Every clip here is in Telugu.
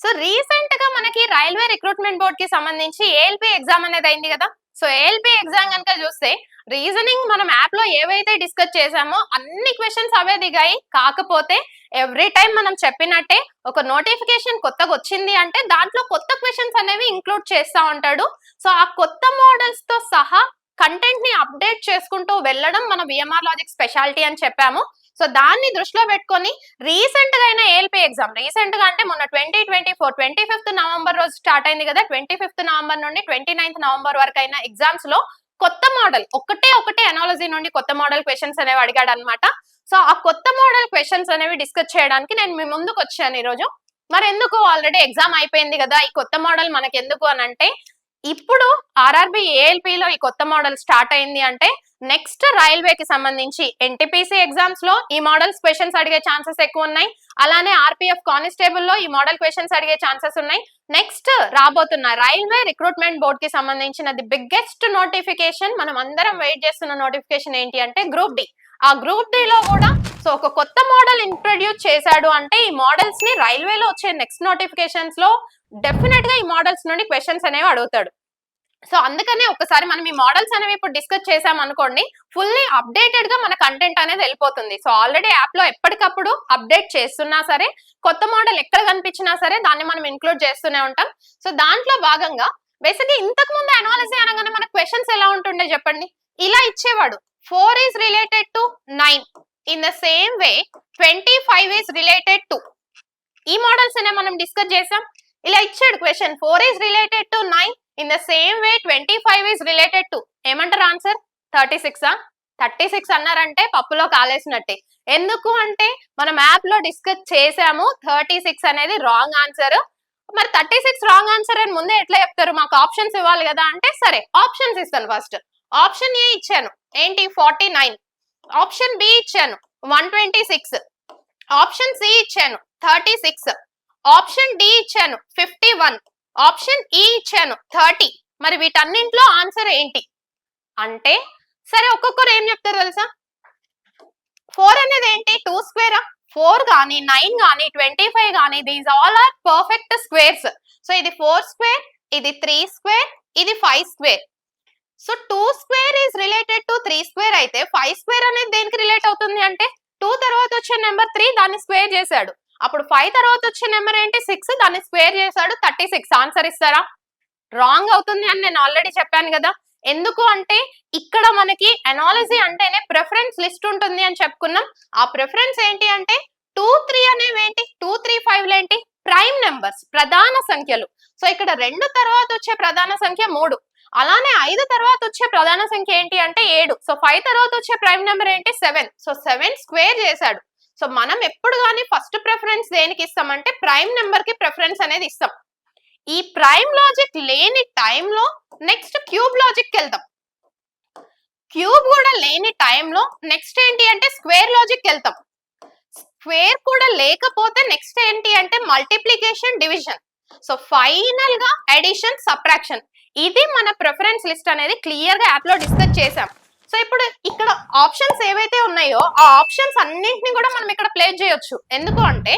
సో రీసెంట్ గా మనకి రైల్వే రిక్రూట్మెంట్ బోర్డ్ కి సంబంధించి ఏఎల్పి ఎగ్జామ్ అనేది అయింది కదా. సో ఏఎల్పి ఎగ్జామ్ కనుక చూస్తే రీజనింగ్ మనం యాప్ లో ఏవైతే డిస్కస్ చేసామో అన్ని క్వశ్చన్స్ అవే దిగాయి. కాకపోతే ఎవ్రీ టైం మనం చెప్పినట్టే ఒక నోటిఫికేషన్ కొత్తగా వచ్చింది అంటే దాంట్లో కొత్త క్వశ్చన్స్ అనేవి ఇంక్లూడ్ చేస్తా ఉంటాడు. సో ఆ కొత్త మోడల్స్ తో సహా కంటెంట్ ని అప్డేట్ చేసుకుంటూ వెళ్ళడం మన విఎంఆర్ లాజిక్ స్పెషాలిటీ అని చెప్పాము. సో దాన్ని దృష్టిలో పెట్టుకొని రీసెంట్ గా అయిన ఏఎల్పి ఎగ్జామ్, రీసెంట్ గా అంటే మొన్న 2024 25th నవంబర్ రోజు స్టార్ట్ అయింది కదా. 25th నవంబర్ నుండి 29th నవంబర్ వరకు అయిన ఎగ్జామ్స్ లో కొత్త మోడల్ ఒకటే అనాలజీ నుండి కొత్త మోడల్ క్వశ్చన్స్ అనేవి అడిగాడు అనమాట. సో ఆ కొత్త మోడల్ క్వశ్చన్స్ అనేవి డిస్కస్ చేయడానికి నేను మీ ముందుకు వచ్చాను ఈ రోజు. మరి ఎందుకు, ఆల్రెడీ ఎగ్జామ్ అయిపోయింది కదా, ఈ కొత్త మోడల్ మనకి ఎందుకు అని అంటే, ఇప్పుడు ఆర్ఆర్బి ఏఎల్పి లో ఈ కొత్త మోడల్ స్టార్ట్ అయింది అంటే నెక్స్ట్ రైల్వేకి సంబంధించి ఎన్టీపీసీ ఎగ్జామ్స్ లో ఈ మోడల్స్ క్వశ్చన్స్ అడిగే ఛాన్సెస్ ఎక్కువ ఉన్నాయి. అలానే ఆర్పిఎఫ్ కానిస్టేబుల్ లో ఈ మోడల్ క్వశ్చన్స్ అడిగే ఛాన్సెస్ ఉన్నాయి. నెక్స్ట్ రాబోతున్న రైల్వే రిక్రూట్మెంట్ బోర్డ్ కి సంబంధించిన ది బిగ్గెస్ట్ నోటిఫికేషన్, మనం అందరం వెయిట్ చేస్తున్న నోటిఫికేషన్ ఏంటి అంటే గ్రూప్ డి. ఆ గ్రూప్ డి లో కూడా సో ఒక కొత్త మోడల్ ఇంట్రడ్యూస్ చేశాడు అంటే ఈ మోడల్స్ ని రైల్వేలో వచ్చే నెక్స్ట్ నోటిఫికేషన్స్ లో డెఫినెట్ గా ఈ మోడల్స్ నుండి క్వశ్చన్స్ అనేవి అడుగుతాడు. సో అందుకనే ఒకసారి మనం ఈ మోడల్స్ అనేవి ఇప్పుడు డిస్కస్ చేసాం అనుకోండి, ఫుల్లీ అప్డేటెడ్ గా మన కంటెంట్ అనేది వెళ్ళిపోతుంది. సో ఆల్రెడీ యాప్ లో ఎప్పటికప్పుడు అప్డేట్ చేస్తున్నా సరే, కొత్త మోడల్ ఎక్కడ కనిపించినా సరే దాన్ని మనం ఇంక్లూడ్ చేస్తూనే ఉంటాం. సో దాంట్లో భాగంగా బేసిక్గా ఇంతకు ముందు అనాలిసిస్ అనగానే మన క్వశ్చన్స్ ఎలా ఉంటుండే చెప్పండి, ఇలా ఇచ్చేవాడు. 4 is related to 9. In the same way 25 is related to. ఈ మోడల్స్ అనే మనం డిస్కస్ చేసాం. ఇలా ఇచ్చాడు question, 4 is related to 9. In the same way 25 is related to. ఏమంటారు ఆన్సర్? 36. 36 అన్నారంటే పప్పులో కాలేసినట్టే. ఎందుకు అంటే మనం యాప్ లో డిస్కస్ చేసాము 36 అనేది రాంగ్ ఆన్సర్. మరి 36 రాంగ్ ఆన్సర్ అని ముందే ఎట్లా చెప్తారు? మాకు ఆప్షన్స్ ఇవ్వాలి కదా అంటే, సరే ఆప్షన్స్ ఇస్తాను. ఫస్ట్ ఆప్షన్ ఏ ఇచ్చాను, ఏంటి 49. ఆప్షన్ బి ఇచ్చాను 126. ఆప్షన్ సి ఇచ్చాను 36. ఆప్షన్ డి ఇచ్చాను 51. ఆప్షన్ ఈ ఇచ్చాను 30. మరి వీటన్నింటిలో ఆన్సర్ ఏంటి అంటే, సరే ఒక్కొక్కరు ఏం చెప్తారు తెలుసా? 4 అనేది ఏంటి, 2 స్క్వేరా? 4 కానీ 9 కానీ 25 కానీ these all are perfect squares. So ఇది 4 స్క్వేర్, ఇది 3 స్క్వేర్, ఇది 5 square. So 2 square is related to 3 square అయితే 5 స్క్వేర్ అనేది దేనికి రిలేట్ అవుతుంది అంటే, 2 తర్వాత వచ్చే నెంబర్ 3 దాన్ని స్క్వేర్ చేశాడు. అప్పుడు 5 తర్వాత వచ్చే నెంబర్ ఏంటి 6, దాన్ని స్క్వేర్ చేశాడు 36. ఆన్సర్ ఇస్తారా? రాంగ్ అవుతుంది అని నేను ఆల్రెడీ చెప్పాను కదా. ఎందుకు అంటే ఇక్కడ మనకి అనాలజీ అంటేనే ప్రిఫరెన్స్ లిస్ట్ ఉంటుంది అని చెప్పుకున్నాం. ఆ ప్రిఫరెన్స్ ఏంటి అంటే 2, 3 అనేవి ఏంటి, 2, 3, 5 ఏంటి ప్రైమ్ నెంబర్స్, ప్రధాన సంఖ్యలు. సో ఇక్కడ 2 తర్వాత వచ్చే ప్రధాన సంఖ్య 3. అలానే 5 తర్వాత వచ్చే ప్రధాన సంఖ్య ఏంటి అంటే 7. సో 5 తర్వాత వచ్చే ప్రైమ్ నెంబర్ ఏంటి 7. సో 7 స్క్వేర్ చేశాడు. సో మనం ఎప్పుడు కానీ ఫస్ట్ ప్రిఫరెన్స్ దేనికి ఇస్తామంటే ప్రైమ్ నెంబర్ కి ప్రిఫరెన్స్ అనేది ఇస్తాం. ఈ ప్రైమ్ లాజిక్ లేని టైంలో నెక్స్ట్ క్యూబ్ లాజిక్ కి వెళ్తాం. క్యూబ్ కూడా లేని టైంలో నెక్స్ట్ ఏంటి అంటే స్క్వేర్ లాజిక్ కి వెళ్తాం. స్క్వేర్ కూడా లేకపోతే నెక్స్ట్ ఏంటి అంటే మల్టిప్లికేషన్, డివిజన్. సో ఫైనల్ గా అడిషన్, సబ్ట్రాక్షన్. ఇది మన ప్రిఫరెన్స్ లిస్ట్ అనేది క్లియర్ గా యాప్ లో డిస్కస్ చేసాం. సో ఇప్పుడు ఇక్కడ ఆప్షన్స్ ఏవైతే ఉన్నాయో ఆ ఆప్షన్స్ అన్నింటినీ కూడా మనం ఇక్కడ ప్లేస్ చేయొచ్చు. ఎందుకు అంటే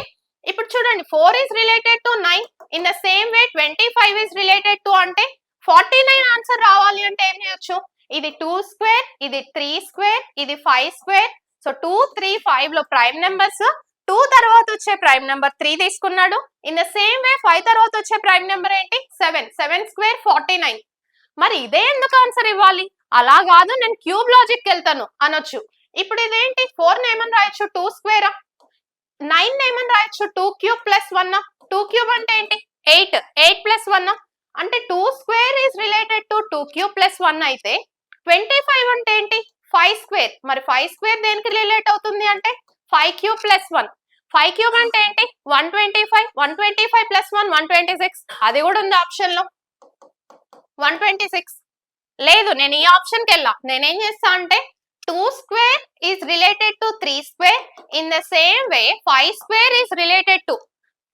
ఇప్పుడు చూడండి, 4 is related to 9. In the same way 25 is related to అంటే 49 ఆన్సర్ రావాలి అంటే ఏం చేయొచ్చు, ఇది 2 స్క్వేర్, ఇది 3 స్క్వేర్, ఇది 5 స్క్వేర్. సో 2, 3, 5 లో ప్రైమ్ నెంబర్స్. 2 తర్వాత వచ్చే ప్రైమ్ నెంబర్ 3 తీసుకున్నాడు. ఇన్ ద సేమ్ వే 5 తర్వాత వచ్చే ప్రైమ్ నెంబర్ ఏంటి 7. 7 స్క్వేర్ 49. మరి ఇదే ఎందుకు ఆన్సర్ ఇవ్వాలి? అలా కాదు, నేను క్యూబ్ లాజిక్ వెళ్తాను అనొచ్చు. ఇప్పుడు ఇదేంటి 4 నేమని రాయొచ్చు 2 స్క్వేరా, 9 నేమని రాయొచ్చు 2 క్యూబ్ ప్లస్ 1. 2 క్యూబ్ అంటే ఏంటి 8. 8 ప్లస్ 1 అంటే 2 square is related to 2 cube plus 1 అయితే 25 అంటే ఏంటి 5 స్క్వేర్. మరి 5 స్క్వేర్ దేనికి రిలేట్ అవుతుంది అంటే 5 క్యూబ్ ప్లస్ 1. 5 క్యూబ్ అంటే ఏంటి 125. 125 ప్లస్ 1 126. అది కూడా ఉంది ఆప్షన్ లో 126. లేదు, నేను ఈ ఆప్షన్ కి వెళ్ళా. నేనేం చేస్తా అంటే 2 square is related to 3 square. In the same way 5 square is related to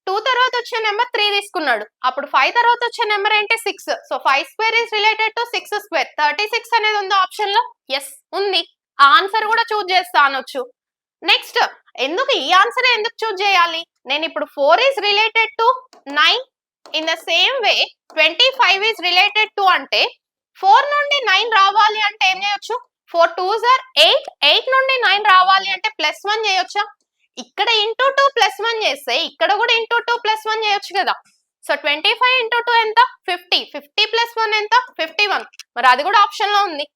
2 తర్వాత వచ్చే నెంబర్ 3 తీసుకున్నాడు. అప్పుడు 5 తర్వాత వచ్చే నెంబర్ ఏంటి 6. So 5 square is related to 6 square. 36 అనేది ఉంది ఆప్షన్ లో. ఎస్ ఉంది. ఆ ఆన్సర్ కూడా చూజ్ చేస్తా అనొచ్చు. నెక్స్ట్ ఎందుకు ఈ ఆన్సర్ ఎందుకు చూజ్ చేయాలి, నేను ఇప్పుడు 4 is related to 9 in the same way 25 is related to అంటే 4 నుండి 9 రావాలి అంటే ఏం చేయొచ్చు 4 2s are 8 8 నుండి 9 రావాలి అంటే +1 చేయొచ్చా ఇక్కడ ఇంటూ 2 +1 చేస్తే ఇక్కడ కూడా ఇంటూ 2 +1 చేయొచ్చు కదా సో 25 ఇంటూ 2 ఎంత 50 50 +1 ఎంత 51 మరి అది కూడా ఆప్షన్ లో ఉంది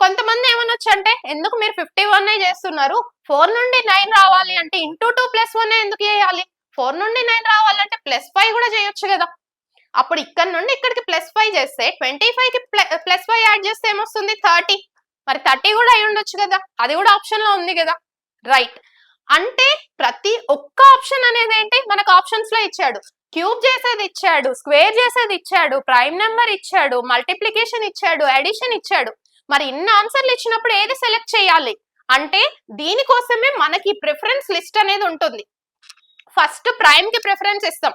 కొంతమంది ఏమనొచ్చు అంటే ఎందుకు మీరు 51 చేస్తున్నారు 4 నుండి 9 రావాలి అంటే ఇంటూ 2 +1 ఎందుకు చేయాలి 4 నుండి 9 రావాలంటే +5 కూడా చేయొచ్చు కదా అప్పుడు ఇక్కడ నుండి ఇక్కడికి +5 చేస్తే 25 కి +5 యాడ్ చేస్తే ఏమొస్తుంది 30 మరి 30 కూడా అయి ఉండొచ్చు కదా అది కూడా ఆప్షన్ లో ఉంది కదా రైట్ అంటే ప్రతి ఒక్క ఆప్షన్ అనేది ఏంటి మనకు ఆప్షన్స్ లో ఇచ్చాడు క్యూబ్ చేసేది ఇచ్చాడు స్క్వేర్ చేసేది ఇచ్చాడు ప్రైమ్ నెంబర్ ఇచ్చాడు మల్టిప్లికేషన్ ఇచ్చాడు అడిషన్ ఇచ్చాడు మరి ఇన్ని ఆన్సర్లు ఇచ్చినప్పుడు ఏది సెలెక్ట్ చేయాలి అంటే దీనికోసమే మనకి ప్రిఫరెన్స్ లిస్ట్ అనేది ఉంటుంది ఫస్ట్ ప్రైమ్ కి ప్రిఫరెన్స్ ఇస్తాం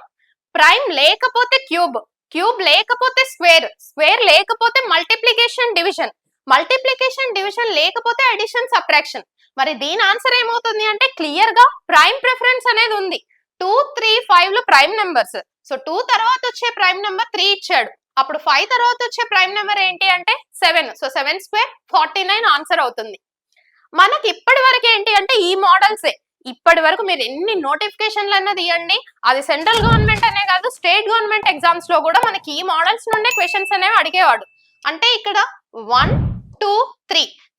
ప్రైమ్ లేకపోతే క్యూబ్ క్యూబ్ లేకపోతే స్క్వేర్ స్క్వేర్ లేకపోతే మల్టిప్లికేషన్ డివిజన్ లేకపోతే అడిషన్ సబ్ట్రాక్షన్ మరి దీని ఆన్సర్ ఏమవుతుంది అంటే క్లియర్ గా ప్రైమ్ ప్రిఫరెన్స్ అనేది ఉంది 2 3 5 లు ప్రైమ్ నెంబర్స్ సో 2 తర్వాత వచ్చే ప్రైమ్ నెంబర్ 3 ఇచ్చాడు అప్పుడు 5 తర్వాత వచ్చే ప్రైమ్ నెంబర్ ఏంటి అంటే 7 సో 7 స్క్వేర్ 49 ఆన్సర్ అవుతుంది మనకి ఇప్పటి వరకు ఏంటి అంటే ఈ మోడల్స్ ఇప్పటి వరకు మీరు ఎన్ని నోటిఫికేషన్లు అన్నది ఇవ్వండి అది సెంట్రల్ గవర్నమెంట్ అనే కాదు స్టేట్ గవర్నమెంట్ ఎగ్జామ్స్ లో కూడా మనకి ఈ మోడల్స్ నుండే క్వశ్చన్స్ అనేవి అడిగేవాడు అంటే ఇక్కడ 1 2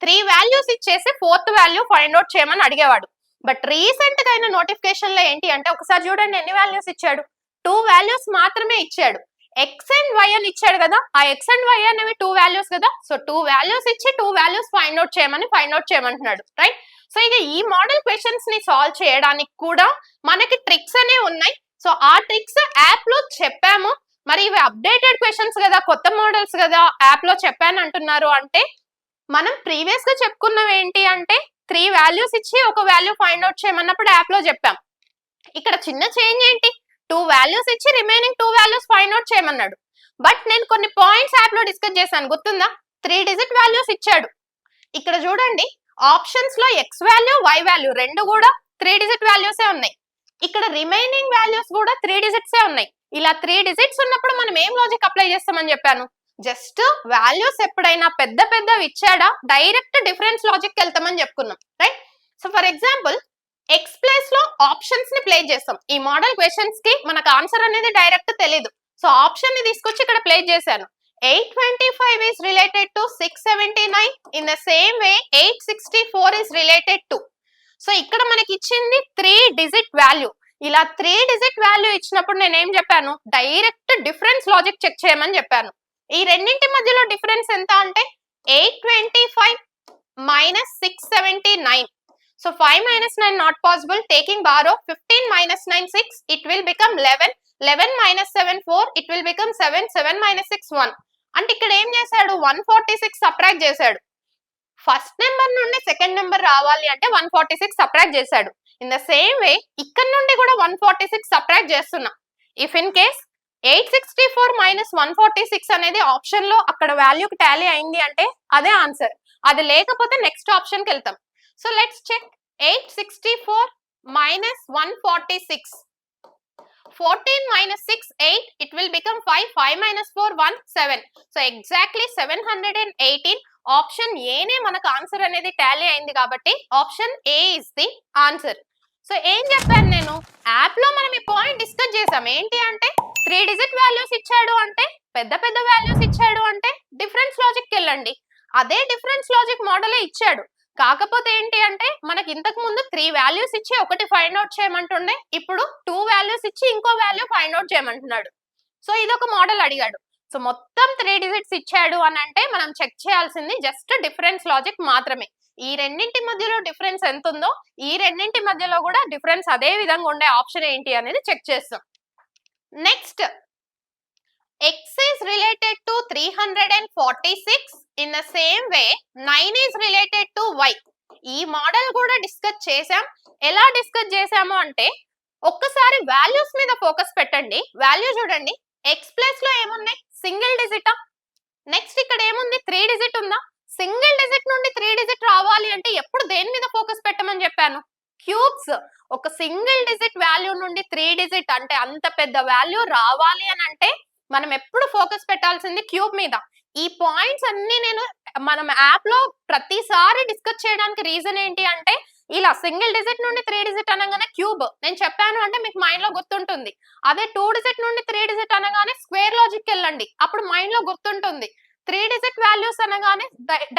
3 వాల్యూస్ ఇచ్చేసి 4th వాల్యూ ఫైండ్ అవుట్ చేయమని అడిగేవాడు బట్ రీసెంట్ గా అయిన నోటిఫికేషన్ లో ఏంటి అంటే ఒకసారి చూడండి ఎన్ని వాల్యూస్ ఇచ్చాడు 2 వాల్యూస్ మాత్రమే ఇచ్చాడు ఎక్స్ అండ్ వై అని ఇచ్చాడు కదా ఆ ఎక్స్ అండ్ వై అనేవి 2 వాల్యూస్ కదా సో 2 వాల్యూస్ ఇచ్చి 2 వాల్యూస్ ఫైండ్ అవుట్ చేయమంటున్నాడు రైట్ సో ఇక ఈ మోడల్ క్వశ్చన్స్ ని సాల్వ్ చేయడానికి కూడా మనకి ట్రిక్స్ అనేవి ఉన్నాయి సో ఆ ట్రిక్స్ యాప్ లో చెప్పాము మరి ఇవి అప్డేటెడ్ క్వశ్చన్స్ కదా కొత్త మోడల్స్ కదా యాప్ లో చెప్పాను అంటున్నారు అంటే మనం ప్రీవియస్ గా చెప్పుకున్నవి ఏంటి అంటే 3 వాల్యూస్ ఇచ్చి ఒక వాల్యూ ఫైండ్ అవుట్ చేయమన్నప్పుడు యాప్ లో చెప్పాం ఇక్కడ చిన్న చేంజ్ ఏంటి 2 వాల్యూస్ ఇచ్చి రిమైనింగ్ 2 వాల్యూస్ ఫైండ్ అవుట్ చేయమన్నాడు బట్ నేను కొన్ని పాయింట్స్ యాప్ లో డిస్కస్ చేశాను గుర్తుందా 3 డిజిట్ వాల్యూస్ ఇచ్చాడు ఇక్కడ చూడండి ఆప్షన్స్ లో ఎక్స్ వాల్యూ వై వాల్యూ రెండు కూడా 3 డిజిట్ వాల్యూసే ఉన్నాయి ఇక్కడ రిమైనింగ్ వాల్యూస్ కూడా 3 డిజిట్సే ఉన్నాయి ఇలా 3 డిజిట్స్ ఉన్నప్పుడు మనం ఏం లాజిక్ అప్లై చేస్తామని చెప్పాను జస్ట్ వాల్యూస్ ఎప్పుడైనా పెద్ద పెద్దవి ఇచ్చాడా డైరెక్ట్ డిఫరెన్స్ లాజిక్ వెళ్తామని చెప్పుకున్నాం right so for example X place లో ఆప్షన్స్ ని ప్లే చేస్తాం ఈ మోడల్ క్వశ్చన్స్ కి మనకు ఆన్సర్ అనేది డైరెక్ట్ తెలీదు సో ఆప్షన్ ని తీసుకొచ్చి ఇక్కడ ప్లే చేశాను 825 is related to 679 in the same way 864 is related to so ఇక్కడ మనకి ఇచ్చింది 3 డిజిట్ వాల్యూ ఇలా 3 డిజిట్ వాల్యూ ఇచ్చినప్పుడు నేను ఏం చెప్పాను డైరెక్ట్ డిఫరెన్స్ లాజిక్ చెక్ చేయమని చెప్పాను ఈ రెండింటి మధ్యలో డిఫరెన్స్ ఎంత అంటే 825 minus 679 so 5 minus 9 not possible taking borrow 15 minus 9 6 it will become 11 minus 7 4 it will become 7 minus 6 1 అంటే ఇక్కడ ఏం చేశాడు 146 సబ్ట్రాక్ట్ చేశాడు ఫస్ట్ నెంబర్ నుండి సెకండ్ నెంబర్ రావాలి అంటే 146 సబ్ట్రాక్ట్ చేశాడు ఇన్ ద సేమ్ వే ఇక్కడ నుండి కూడా 146 సబ్ట్రాక్ట్ చేస్తున్నా ఇఫ్ ఇన్ కేస్ 864 minus 146 అనేది ఆప్షన్ లో అక్కడ వాల్యూకి టాలీ అయింది అంటే అదే ఆన్సర్ అది లేకపోతే నెక్స్ట్ ఆప్షన్ కి వెళ్తాం so let's check 864 minus 146 14 minus 6 8 it will become 5 minus 4 1 7 so exactly 718 option A నే మనకు ఆన్సర్ అనేది టాలీ అయింది కాబట్టి option A is the answer so ఏం చెప్పాను నేను యాప్ లో మనం ఈ పాయింట్ డిస్కస్ చేసాం ఏంటి అంటే 3 డిజిట్ వాల్యూస్ ఇచ్చాడు అంటే పెద్ద పెద్ద వాల్యూస్ ఇచ్చాడు అంటే డిఫరెన్స్ లాజిక్ వెళ్ళండి అదే డిఫరెన్స్ లాజిక్ మోడలే ఇచ్చాడు కాకపోతే ఏంటి అంటే మనకి ఇంతకు ముందు 3 వాల్యూస్ ఇచ్చి ఒకటి ఫైండ్ అవుట్ చేయమంటుండే ఇప్పుడు 2 వాల్యూస్ ఇచ్చి ఇంకో వాల్యూ ఫైండ్ అవుట్ చేయమంటున్నాడు సో ఇదొక మోడల్ అడిగాడు సో మొత్తం 3 డిజిట్స్ ఇచ్చాడు అని అంటే మనం చెక్ చేయాల్సింది జస్ట్ డిఫరెన్స్ లాజిక్ మాత్రమే ఈ రెండింటి మధ్యలో డిఫరెన్స్ ఎంత ఉందో ఈ రెండింటి మధ్యలో కూడా డిఫరెన్స్ అదే విధంగా ఉండే ఆప్షన్ ఏంటి అనేది చెక్ చేస్తాం next x is related to 346 in the same way 9 is related to y ఈ మోడల్ కూడా డిస్కస్ చేసాం ఎలా డిస్కస్ చేసాము అంటే ఒక్కసారి వాల్యూస్ మీద ఫోకస్ పెట్టండి వాల్యూ చూడండి x ప్లేస్ లో ఏమున్నాయి సింగిల్ డిజిటా నెక్స్ట్ ఇక్కడ ఏముంది 3 డిజిట్ ఉందా సింగిల్ డిజిట్ నుండి 3 డిజిట్ రావాలి అంటే ఎప్పుడు దేని మీద ఫోకస్ పెట్టమని చెప్పాను క్యూబ్స్ ఒక సింగిల్ డిజిట్ వాల్యూ నుండి 3 డిజిట్ అంటే అంత పెద్ద వాల్యూ రావాలి అని అంటే మనం ఎప్పుడు ఫోకస్ పెట్టాల్సింది క్యూబ్ మీద. ఈ పాయింట్స్ అన్ని నేను మనం యాప్ లో ప్రతిసారి డిస్కస్ చేయడానికి రీజన్ ఏంటి అంటే ఇలా సింగిల్ డిజిట్ నుండి 3 డిజిట్ అనగానే క్యూబ్ నేను చెప్పాను అంటే మీకు మైండ్ లో గుర్తుంటుంది. అదే 2 డిజిట్ నుండి 3 డిజిట్ అనగానే స్క్వేర్ లాజిక్ వెళ్ళండి, అప్పుడు మైండ్ లో గుర్తుంటుంది. 3 డిజిట్ వాల్యూస్ అనగానే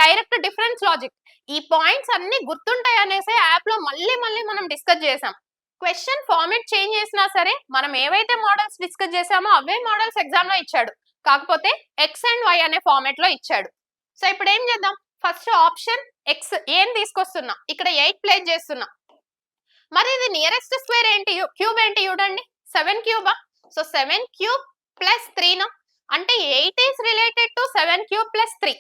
డైరెక్ట్ డిఫరెన్స్ లాజిక్. ఈ పాయింట్స్ అన్ని గుర్తుంటాయి అనేసి యాప్ లో మళ్ళీ మళ్ళీ మనం డిస్కస్ చేసాం. క్వశ్చన్ ఫార్మాట్ చేంజ్ చేసినా సరే మనం ఏవైతే మోడల్స్ డిస్కస్ చేసామో అవే మోడల్స్ ఎగ్జామ్ లో ఇచ్చాడు, కాకపోతే ఎక్స్ అండ్ వై అనే ఫార్మాట్ లో ఇచ్చాడు. సో ఇప్పుడు ఏం చేద్దాం, ఫస్ట్ ఆప్షన్ ఎక్స్ ఏం తీసుకొస్తున్నా, ఇక్కడ 8 ప్లేస్ చేస్తున్నా. మరి ఇది నియరెస్ట్ స్క్వేర్ ఏంటి, క్యూబ్ ఏంటి చూడండి, 7 క్యూబా. సో 7 క్యూబ్ ప్లస్ 3 అంటే 8 is related to 7 cube plus 3.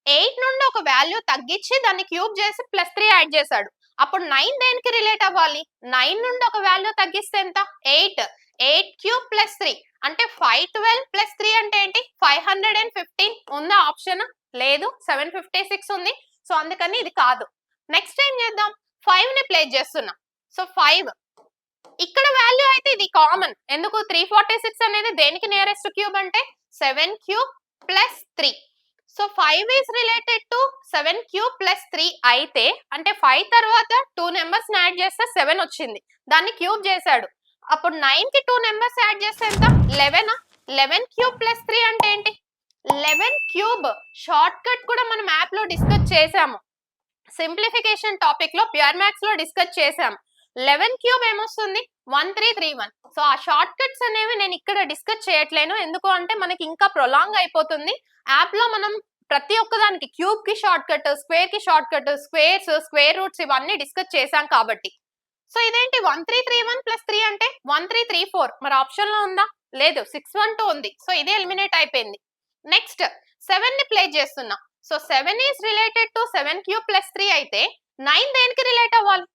8 నుండి ఒక వాల్యూ తగ్గించి దాన్ని క్యూబ్ చేసి ప్లస్ 3 యాడ్ చేశాడు. అప్పుడు 9 దేనికి రిలేట్ అవ్వాలి, 9 నుండి ఒక వాల్యూ తగ్గిస్తే ఎంత, 8. 8 క్యూబ్ ప్లస్ 3 అంటే 512 ప్లస్ 3 అంటే ఏంటి, 515. ఉందా ఆప్షన్, లేదు, 756 ఉంది. సో అందుకని ఇది కాదు. నెక్స్ట్ ఏం చేద్దాం, 5 ని ప్లేస్ చేస్తున్నాం. సో 5 ఇక్కడ వాల్యూ అయితే ఇది కామన్, ఎందుకు 346 అనేది దేనికి నియరెస్ట్ క్యూబ్ అంటే 7 cube plus 3. So 5 is related to 7 cube plus 3 అయితే అంటే 5 తర్వాత 2 నెంబర్స్ యాడ్ చేస్తే 7 వచ్చింది, దాన్ని క్యూబ్ చేశాడు. అప్పుడు 9 కి 2 నెంబర్స్ యాడ్ చేస్తే ఎంత, 11. 11 క్యూబ్ ప్లస్ 3 అంటే ఏంటి, 11 క్యూబ్. షార్ట్ కట్ కూడా మనం యాప్ లో డిస్కస్ చేసాము, సింప్లిఫికేషన్ టాపిక్ లో ప్యూర్ మ్యాథ్స్ లో డిస్కస్ చేసాం. 11 క్యూబ్ ఏమొస్తుంది, 1331. సో ఆ షార్ట్ కట్స్ అనేవి నేను ఇక్కడ డిస్కస్ చేయట్లేను, ఎందుకు అంటే మనకి ఇంకా ప్రొలాంగ్ అయిపోతుంది. యాప్ లో మనం ప్రతి ఒక్కదానికి క్యూబ్ కి షార్ట్ కట్, స్క్వేర్ కి short cut, squares, square roots ఇవన్నీ డిస్కస్ చేసాం కాబట్టి. సో ఇదేంటి 1331 ప్లస్ 3 అంటే 1334. మరి ఆప్షన్ లో ఉందా, లేదు, 612 ఉంది. సో ఇది ఎలిమినేట్ అయిపోయింది. నెక్స్ట్ 7 ని ప్లేస్ చేస్తున్నా. So 7 is related to 7 cube plus 3 అయితే 9 దేనికి రిలేట్ అవ్వాలి,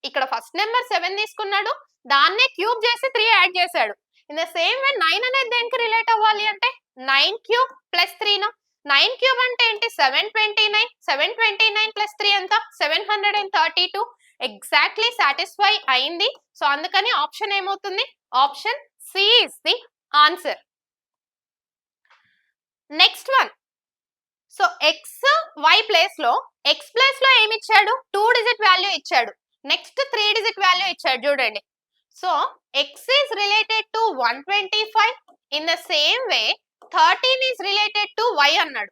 ఇక్కడ ఫస్ట్ నెంబర్ 7 తీసుకున్నాడు, దాన్నే క్యూబ్ చేసి 3 యాడ్ చేశాడు. ఇన్ ద సేమ్ వే 9 అనేది దేనికి రిలేట్ అవ్వాలి అంటే 9 క్యూబ్ ప్లస్ 3. 9 క్యూబ్ అంటే ఏంటి, 729. 729 ప్లస్ 3 ఎంత, 732. ఎగ్జాక్ట్లీ సాటిస్ఫై అయింది. సో అందుకని ఆప్షన్ ఏమవుతుంది, option C is the answer. Next one, so X Y place లో ఎక్స్ ప్లేస్ లో ఏమి ఇచ్చాడు, 2 డిజిట్ వాల్యూ ఇచ్చాడు. నెక్స్ట్ 3 డిజిట్ వాల్యూ ఇచ్చాడు చూడండి. So X is related to 125. In the same way 13 is related to Y అన్నాడు.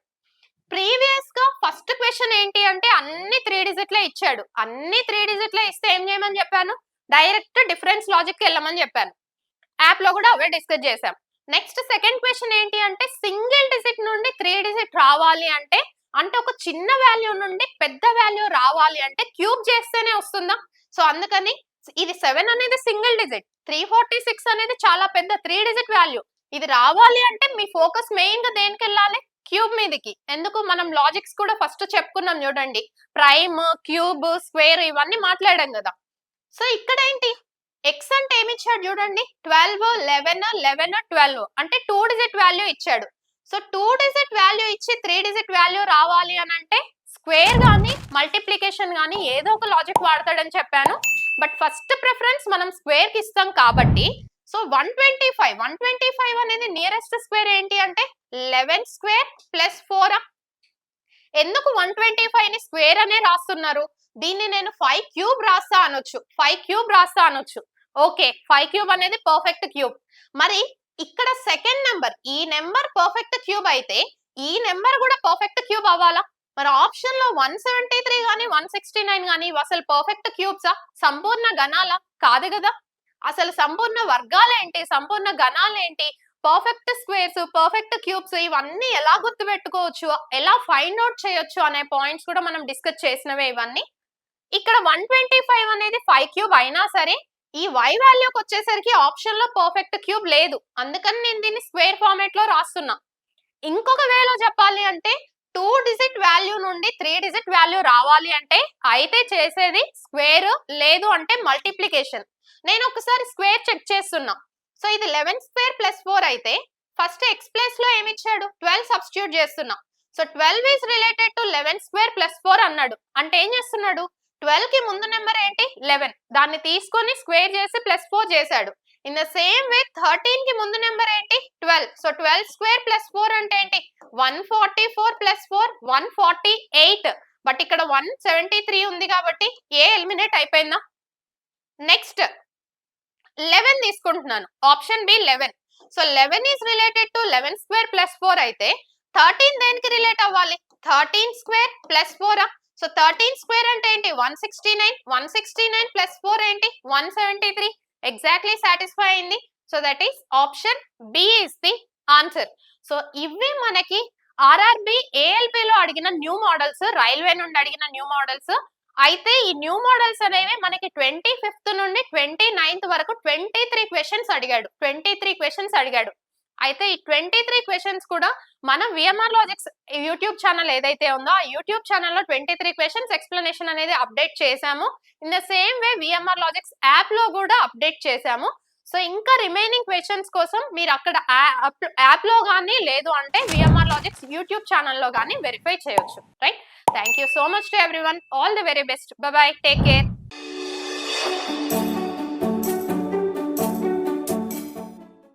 ప్రీవియస్ గా ఫస్ట్ క్వశ్చన్ ఏంటి అంటే అన్ని 3 డిజిట్లే ఇచ్చాడు. అన్ని 3 డిజిట్లే ఇస్తే ఏం చేయమని చెప్పాను, డైరెక్ట్ డిఫరెన్స్ లాజిక్ వెళ్ళమని చెప్పాను. యాప్ లో కూడా అవే డిస్కస్ చేసాం. నెక్స్ట్ సెకండ్ క్వశ్చన్ ఏంటి అంటే సింగిల్ డిజిట్ నుండి 3 డిజిట్ రావాలి అంటే ఒక చిన్న వాల్యూ నుండి పెద్ద వాల్యూ రావాలి అంటే క్యూబ్ చేస్తేనే వస్తుందా. సో అందుకని ఇది 7 అనేది సింగిల్ డిజిట్, 346 అనేది చాలా పెద్ద 3 డిజిట్ వాల్యూ. ఇది రావాలి అంటే మీ ఫోకస్ మెయిన్ గా దేనికి వెళ్ళాలి, క్యూబ్ మీదకి. ఎందుకు, మనం లాజిక్స్ కూడా ఫస్ట్ చెప్పుకున్నాం చూడండి, ప్రైమ్, క్యూబ్, స్క్వేర్ ఇవన్నీ మాట్లాడాం కదా. సో ఇక్కడ ఏంటి, ఎక్స్ అంటే ఏమి ఇచ్చాడు చూడండి, 12, 11, 11, 12 అంటే 2 డిజిట్ వాల్యూ ఇచ్చాడు. సో 2 డిజిట్ వాల్యూ ఇచ్చి 3 డిజిట్ వాల్యూ రావాలి అని అంటే స్క్వేర్ గానీ మల్టిప్లికేషన్ గానీ ఏదో ఒక లాజిక్ వాడతాడని చెప్పాను. బట్ ఫస్ట్ ప్రిఫరెన్స్ మనం స్క్వేర్ కి ఇస్తాం కాబట్టి సో 125 అనేది నియరెస్ట్ స్క్వేర్ ఏంటి అంటే 11 స్క్వేర్ ప్లస్ 4. ఎందుకు 125 ని స్క్వేర్ అనే రాస్తున్నారు, దీన్ని నేను 5 క్యూబ్ రాస్తా అనొచ్చు, 5 క్యూబ్ రాస్తా అనొచ్చు. ఓకే, 5 క్యూబ్ అనేది పర్ఫెక్ట్ క్యూబ్. మరి ఇక్కడ సెకండ్ నెంబర్, ఈ నెంబర్ పర్ఫెక్ట్ క్యూబ్ అయితే ఈ నెంబర్ కూడా పర్ఫెక్ట్ క్యూబ్ అవ్వాలా. మరి ఆప్షన్ లో 173 గానీ 169 గానీ అసలు పర్ఫెక్ట్ క్యూబ్సా, సంపూర్ణ గణాలా, కాదు కదా. అసలు సంపూర్ణ వర్గాలేంటి, సంపూర్ణ గణాలేంటి, పర్ఫెక్ట్ స్క్వేర్స్, పర్ఫెక్ట్ క్యూబ్స్ ఇవన్నీ ఎలా గుర్తు పెట్టుకోవచ్చు, ఎలా ఫైండ్ అవుట్ చేయొచ్చు అనే పాయింట్స్ కూడా మనం డిస్కస్ చేసినవే ఇవన్నీ. ఇక్కడ 125 అనేది 5 క్యూబ్ అయినా సరే ఈ y వాల్యూకి వచ్చేసరికి ఆప్షన్ లో పర్ఫెక్ట్ క్యూబ్ లేదు, అందుకని నేను దీన్ని స్క్వేర్ ఫార్మాట్ లో రాస్తున్నా. ఇంకొక వేలో చెప్పాలి అంటే 2 డిజిట్ వాల్యూ నుండి 3 డిజిట్ వాల్యూ రావాలి అంటే అయితే చేసేది స్క్వేర్, లేదు అంటే మల్టిప్లికేషన్. నేను ఒకసారి స్క్వేర్ చెక్ చేస్తున్నా. సో ఇది 11 స్క్వేర్ ప్లస్ 4 అయితే ఫస్ట్ ఎక్స్ ప్లేస్ లో ఏమి ఇచ్చాడు, 12 సబ్స్టిట్యూట్ చేస్తున్నా. So 12 is related to 11 square plus 4 అన్నాడు అంటే ఏం చేస్తున్నాడు, 12 కి ముందు నెంబర్ ఏంటి 11, దాన్ని తీసుకొని స్క్వేర్ చేసి +4 చేశాడు. ఇన్ ద సేమ్ వే 13 కి ముందు నెంబర్ ఏంటి 12, సో 12 స్క్వేర్ +4 అంటే ఏంటి 144 +4 148, బట్ ఇక్కడ 173 ఉంది కాబట్టి ఏ ఎలిమినేట్ అయిపోయిందా. నెక్స్ట్ 11 తీసుకుంటున్నాను, option B 11. So 11 is related to 11 square +4 అయితే 13 దేనికి రిలేట్ అవ్వాలి 13 స్క్వేర్ +4. సో 13 స్క్వేర్ అంటే ఏంటి 169, 169 +4 ఏంటి 173, ఎగ్జాక్ట్లీ సాటిస్ఫై అయింది. So that is option B is the answer. So ఇవి మనకి ఆర్ఆర్బి ఏఎల్పి లో అడిగిన న్యూ మోడల్స్, రైల్వే నుండి అడిగిన న్యూ మోడల్స్. అయితే ఈ న్యూ మోడల్స్ అనేవి మనకి 25th నుండి 29th వరకు 23 క్వశ్చన్స్ అడిగాడు, 23 క్వశ్చన్స్ అడిగాడు. అయితే ఈ 23 క్వశ్చన్స్ కూడా మనం విఎంఆర్ లాజిక్స్ యూట్యూబ్ ఛానల్ ఏదైతే ఉందో ఆ యూట్యూబ్ ఛానల్లో 23 క్వశ్చన్స్ ఎక్స్ప్లెనేషన్ అనేది అప్డేట్ చేశాము. In the same way VMR logics app లో కూడా అప్డేట్ చేశాము. సో ఇంకా రిమైనింగ్ క్వశ్చన్స్ కోసం మీరు అక్కడ యాప్ లో కానీ లేదు అంటే విఎంఆర్ లాజిక్స్ యూట్యూబ్ ఛానల్లో కానీ వెరిఫై చేయొచ్చు. Right, thank you so much to everyone, all the very best, by by, take care.